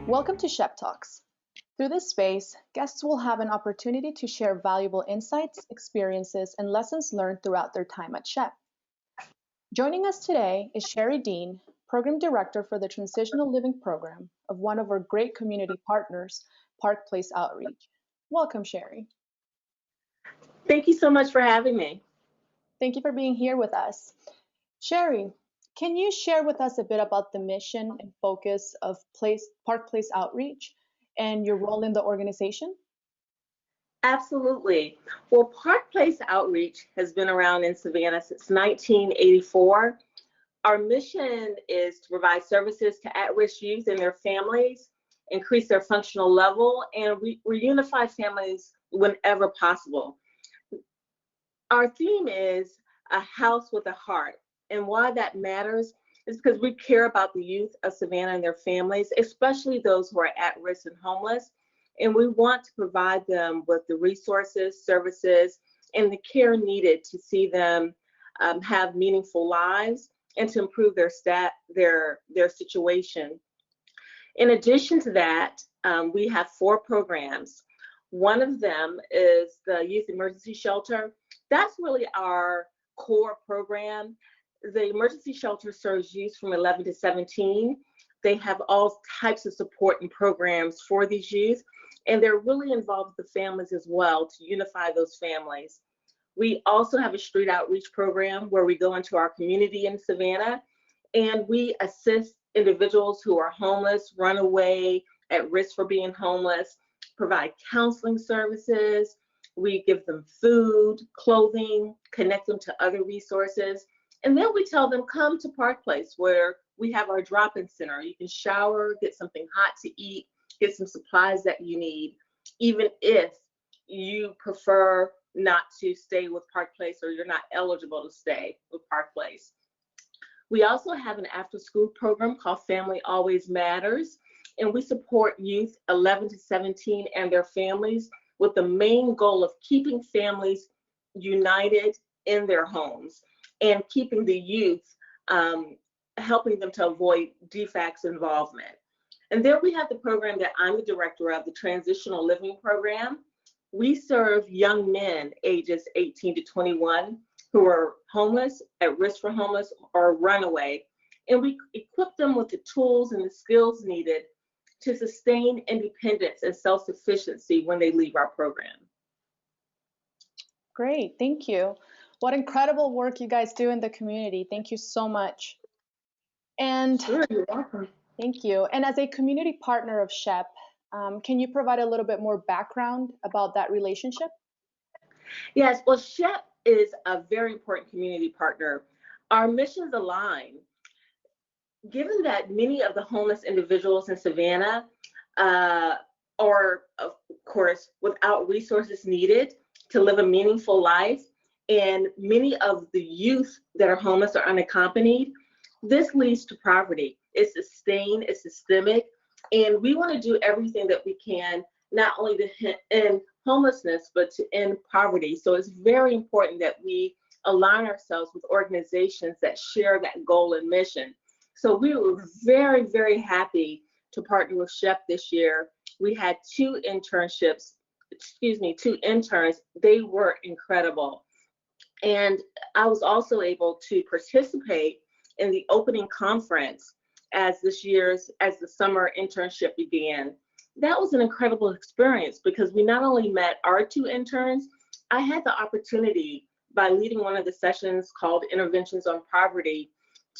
Welcome to SHECP Talks. Through this space, guests will have an opportunity to share valuable insights, experiences, and lessons learned throughout their time at SHECP. Joining us today is Cheri Dean, Program Director for the Transitional Living Program of one of our great community partners, Park Place Outreach. Welcome, Cheri. Thank you so much for having me. Thank you for being here with us. Cheri, can you share with us a bit about the mission and focus of Park Place Outreach and your role in the organization? Absolutely. Well, Park Place Outreach has been around in Savannah since 1984. Our mission is to provide services to at-risk youth and their families, increase their functional level, and reunify families whenever possible. Our theme is a house with a heart. And why that matters is because we care about the youth of Savannah and their families, especially those who are at risk and homeless. And we want to provide them with the resources, services, and the care needed to see them have meaningful lives and to improve their situation. In addition to that, we have 4 programs. One of them is the Youth Emergency Shelter. That's really our core program. The emergency shelter serves youth from 11 to 17. They have all types of support and programs for these youth, and they're really involved with the families as well to unify those families. We also have a street outreach program where we go into our community in Savannah and we assist individuals who are homeless, runaway, at risk for being homeless, provide counseling services. We give them food, clothing, connect them to other resources. And then we tell them, come to Park Place where we have our drop-in center. You can shower, get something hot to eat, get some supplies that you need, even if you prefer not to stay with Park Place or you're not eligible to stay with Park Place. We also have an after-school program called Family Always Matters, and we support youth 11 to 17 and their families with the main goal of keeping families united in their homes and keeping the youth, helping them to avoid DFACS involvement. And then we have the program that I'm the director of, the Transitional Living Program. We serve young men ages 18 to 21 who are homeless, at risk for homeless, or runaway. And we equip them with the tools and the skills needed to sustain independence and self-sufficiency when they leave our program. Great, thank you. What incredible work you guys do in the community. Thank you so much. And Sure, you're welcome. Thank you. And as a community partner of SHEP, can you provide a little bit more background about that relationship? Yes, well, SHEP is a very important community partner. Our missions align. Given that many of the homeless individuals in Savannah are, of course, without resources needed to live a meaningful life, and many of the youth that are homeless are unaccompanied, this leads to poverty. It's sustained, it's systemic, and we want to do everything that we can, not only to end homelessness, but to end poverty. So it's very important that we align ourselves with organizations that share that goal and mission. So we were very, very happy to partner with SHEP this year. We had 2 interns. They were incredible. And I was also able to participate in the opening conference as the summer internship began. That was an incredible experience because we not only met our 2 interns, I had the opportunity by leading one of the sessions called Interventions on Poverty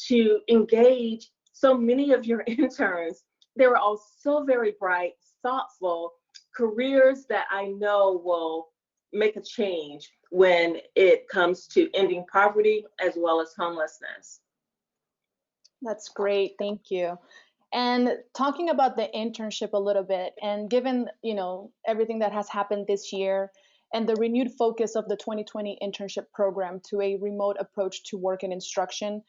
to engage so many of your interns. They were all so very bright, thoughtful, careers that I know will make a change when it comes to ending poverty as well as homelessness. That's great, thank you. And talking about the internship a little bit, and given everything that has happened this year and the renewed focus of the 2020 internship program to a remote approach to work and instruction,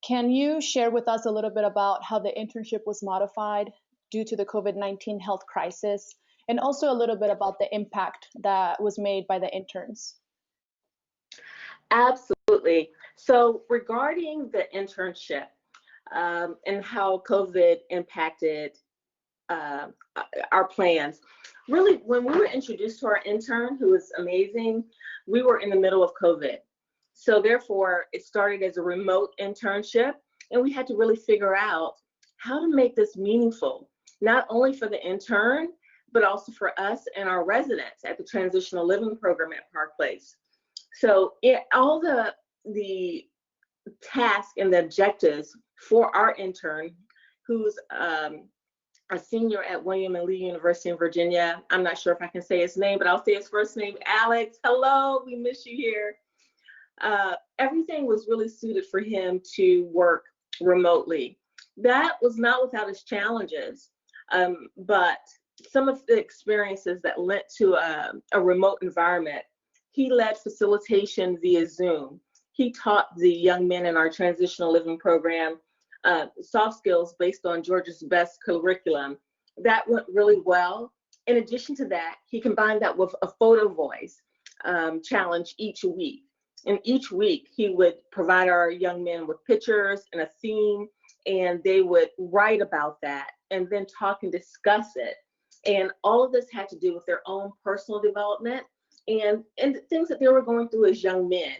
can you share with us a little bit about how the internship was modified due to the COVID-19 health crisis, and also a little bit about the impact that was made by the interns? Absolutely. So regarding the internship and how COVID impacted uh, our plans. Really, when we were introduced to our intern, who was amazing, we were in the middle of COVID. So therefore, it started as a remote internship, and we had to really figure out how to make this meaningful, not only for the intern, but also for us and our residents at the Transitional Living Program at Park Place. So all the tasks and the objectives for our intern, who's a senior at William and Lee University in Virginia. I'm not sure if I can say his name, but I'll say his first name, Alex. Hello, we miss you here. Everything was really suited for him to work remotely. That was not without its challenges, but some of the experiences that led to a remote environment. He led facilitation via Zoom. He taught the young men in our Transitional Living Program soft skills based on Georgia's best curriculum. That went really well. In addition to that, he combined that with a photo voice challenge each week. And each week, he would provide our young men with pictures and a theme, and they would write about that and then talk and discuss it. And all of this had to do with their own personal development and things that they were going through as young men.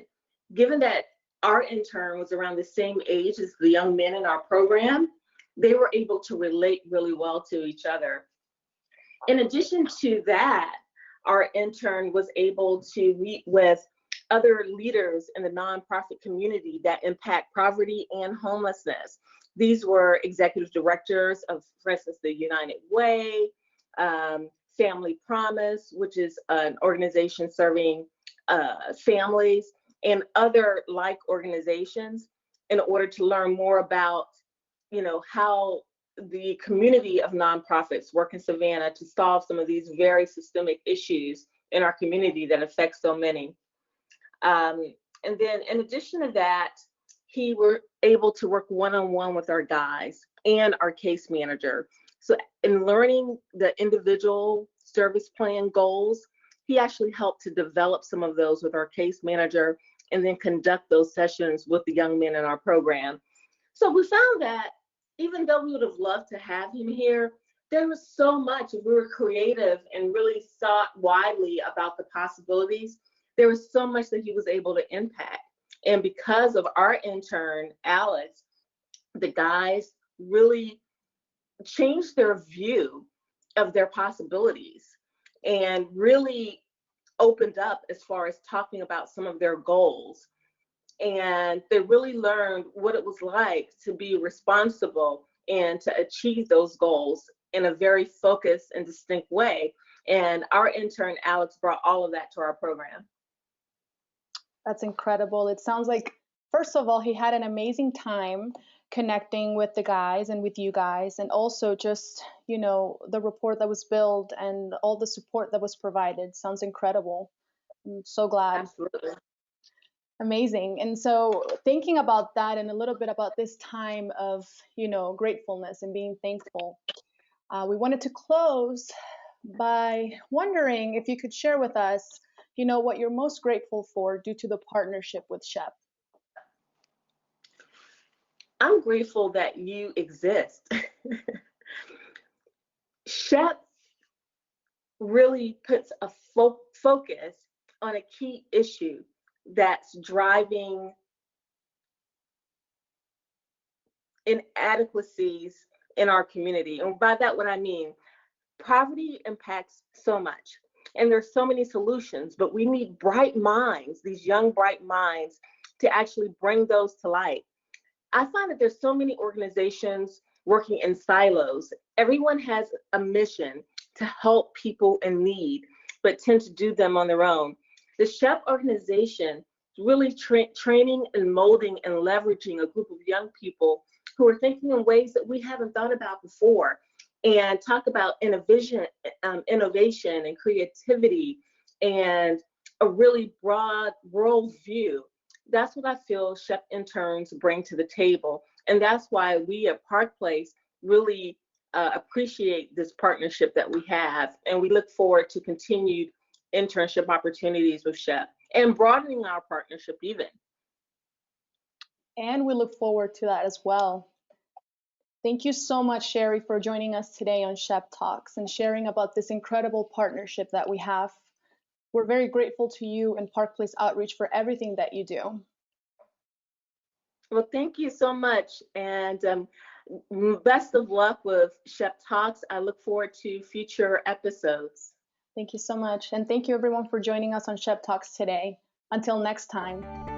Given that our intern was around the same age as the young men in our program, they were able to relate really well to each other. In addition to that, our intern was able to meet with other leaders in the nonprofit community that impact poverty and homelessness. These were executive directors of, for instance, the United Way, Family Promise, which is an organization serving families, and other like organizations, in order to learn more about, how the community of nonprofits work in Savannah to solve some of these very systemic issues in our community that affect so many. And then in addition to that, he were able to work one-on-one with our guys and our case manager. So in learning the individual service plan goals, he actually helped to develop some of those with our case manager and then conduct those sessions with the young men in our program. So we found that even though we would have loved to have him here, there was so much, if we were creative and really thought widely about the possibilities, there was so much that he was able to impact. And because of our intern, Alex, the guys really changed their view of their possibilities and really opened up as far as talking about some of their goals. And they really learned what it was like to be responsible and to achieve those goals in a very focused and distinct way. And our intern, Alex, brought all of that to our program. That's incredible. It sounds like, first of all, he had an amazing time connecting with the guys and with you guys, and also just, the rapport that was built and all the support that was provided. Sounds incredible. I'm so glad. Absolutely. Amazing. And so thinking about that and a little bit about this time of, gratefulness and being thankful, we wanted to close by wondering if you could share with us, what you're most grateful for due to the partnership with SHECP. I'm grateful that you exist. SHECP really puts a focus on a key issue that's driving inadequacies in our community. And by that, what I mean, poverty impacts so much. And there's so many solutions, but we need bright minds, these young, bright minds, to actually bring those to light. I find that there's so many organizations working in silos. Everyone has a mission to help people in need, but tend to do them on their own. The SHECP organization is really training and molding and leveraging a group of young people who are thinking in ways that we haven't thought about before, and talk about innovation and creativity and a really broad world view. That's what I feel SHECP interns bring to the table. And that's why we at Park Place really appreciate this partnership that we have. And we look forward to continued internship opportunities with SHECP and broadening our partnership even. And we look forward to that as well. Thank you so much, Cheri, for joining us today on SHECP Talks and sharing about this incredible partnership that we have. We're very grateful to you and Park Place Outreach for everything that you do. Well, thank you so much. And best of luck with SHECP Talks. I look forward to future episodes. Thank you so much. And thank you everyone for joining us on SHECP Talks today. Until next time.